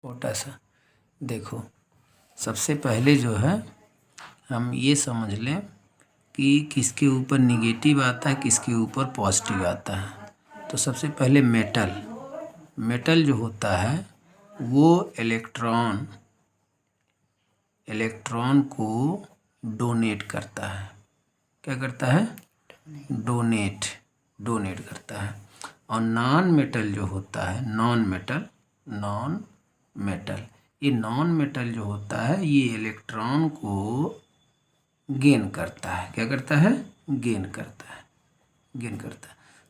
छोटा सा देखो, सबसे पहले जो है हम ये समझ लें कि किसके ऊपर निगेटिव आता है, किसके ऊपर पॉजिटिव आता है। तो सबसे पहले मेटल जो होता है वो इलेक्ट्रॉन को डोनेट करता है। क्या करता है? डोनेट करता है। और नॉन मेटल जो होता है, नॉन मेटल जो होता है ये इलेक्ट्रॉन को गेन करता है। क्या करता है? गेन करता है।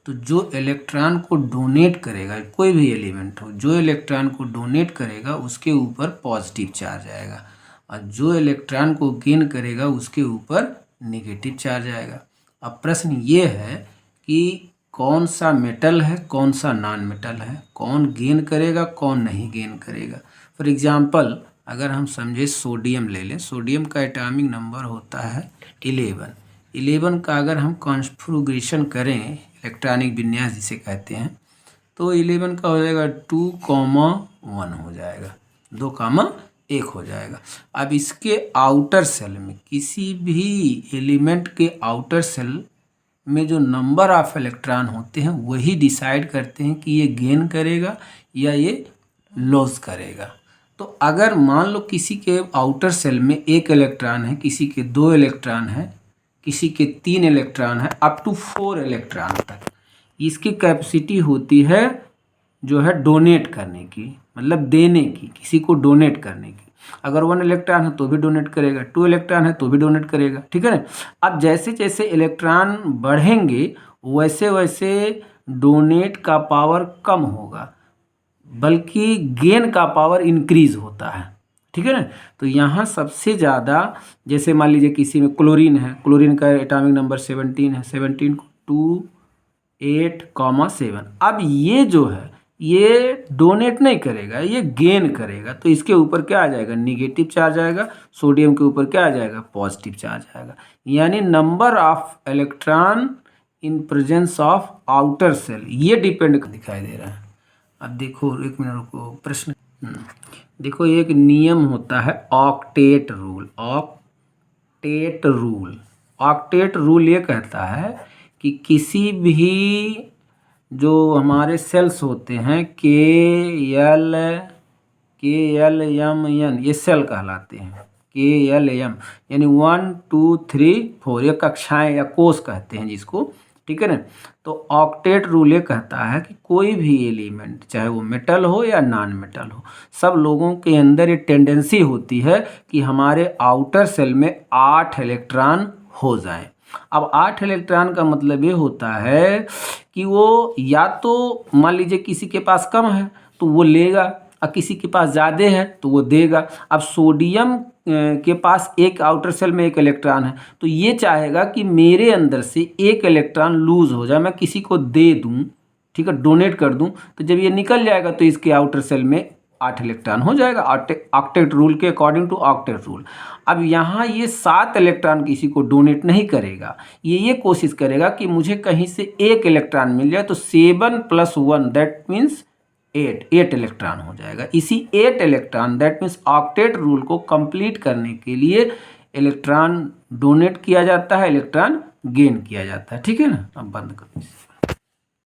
तो जो इलेक्ट्रॉन को डोनेट करेगा, कोई भी एलिमेंट हो, जो इलेक्ट्रॉन को डोनेट करेगा उसके ऊपर पॉजिटिव चार्ज आएगा, और जो इलेक्ट्रॉन को गेन करेगा उसके ऊपर नेगेटिव चार्ज आएगा। अब प्रश्न ये है कि कौन सा मेटल है, कौन सा नॉन मेटल है, कौन गेन करेगा, कौन नहीं गेन करेगा। फॉर एग्जांपल अगर हम समझे सोडियम ले लें, सोडियम का एटॉमिक नंबर होता है 11 का अगर हम कॉन्फ़िगरेशन करें, इलेक्ट्रॉनिक विन्यास जिसे कहते हैं, तो 11 का हो जाएगा 2,1 हो जाएगा, 2,1 हो जाएगा। अब इसके आउटर सेल में, किसी भी एलिमेंट के आउटर सेल में जो नंबर ऑफ इलेक्ट्रॉन होते हैं वही डिसाइड करते हैं कि ये गेन करेगा या ये लॉस करेगा। तो अगर मान लो किसी के आउटर सेल में 1 इलेक्ट्रॉन है, किसी के 2 इलेक्ट्रॉन है, किसी के 3 इलेक्ट्रॉन है, अप टू 4 इलेक्ट्रॉन तक इसकी कैपेसिटी होती है जो है डोनेट करने की, मतलब देने की, किसी को डोनेट करने की। अगर 1 इलेक्ट्रॉन है तो भी डोनेट करेगा, 2 इलेक्ट्रॉन है तो भी डोनेट करेगा, ठीक है ना। अब जैसे जैसे इलेक्ट्रॉन बढ़ेंगे वैसे वैसे डोनेट का पावर कम होगा, बल्कि गेन का पावर इंक्रीज होता है, ठीक है ना। तो यहाँ सबसे ज़्यादा, जैसे मान लीजिए किसी में क्लोरीन है, क्लोरीन का एटॉमिक नंबर 17 है, 17 को 2, 8, 7। अब ये जो है ये डोनेट नहीं करेगा, ये गेन करेगा, तो इसके ऊपर क्या आ जाएगा? निगेटिव चार्ज आएगा। सोडियम के ऊपर क्या आ जाएगा? पॉजिटिव चार्ज आएगा। यानी number of electron in presence of outer shell, ये डिपेंड दिखाई दे रहा है। अब देखो, एक मिनट रुको, प्रश्न देखो, एक नियम होता है ऑक्टेट रूल ये कहता है कि किसी भी जो हमारे सेल्स होते हैं KLMN, ये सेल कहलाते हैं, KLM यानी 1 2 3 4, ये कक्षाएं या कोष कहते हैं जिसको, ठीक है ना। तो ऑक्टेट रूल ये कहता है कि कोई भी एलिमेंट, चाहे वो मेटल हो या नॉन मेटल हो, सब लोगों के अंदर ये टेंडेंसी होती है कि हमारे आउटर सेल में 8 इलेक्ट्रॉन हो जाएं। अब 8 इलेक्ट्रॉन का मतलब ये होता है कि वो या तो मान लीजिए किसी के पास कम है तो वो लेगा, और किसी के पास ज़्यादा है तो वो देगा। अब सोडियम के पास एक आउटर सेल में 1 इलेक्ट्रॉन है, तो ये चाहेगा कि मेरे अंदर से 1 इलेक्ट्रॉन लूज हो जाए, मैं किसी को दे दूं, ठीक है, डोनेट कर दूं, तो जब ये निकल जाएगा तो इसके आउटर सेल में 8 इलेक्ट्रॉन हो जाएगा, ऑक्टेट रूल के अकॉर्डिंग टू ऑक्टेट रूल। अब यहाँ ये 7 इलेक्ट्रॉन किसी को डोनेट नहीं करेगा, ये कोशिश करेगा कि मुझे कहीं से 1 इलेक्ट्रॉन मिल जाए, तो 7 + 1 दैट मीन्स 8 इलेक्ट्रॉन हो जाएगा। इसी 8 electron that means octet rule को कंप्लीट करने के लिए इलेक्ट्रॉन डोनेट किया जाता है, इलेक्ट्रॉन गेन किया जाता है, ठीक है ना। अब बंद कर।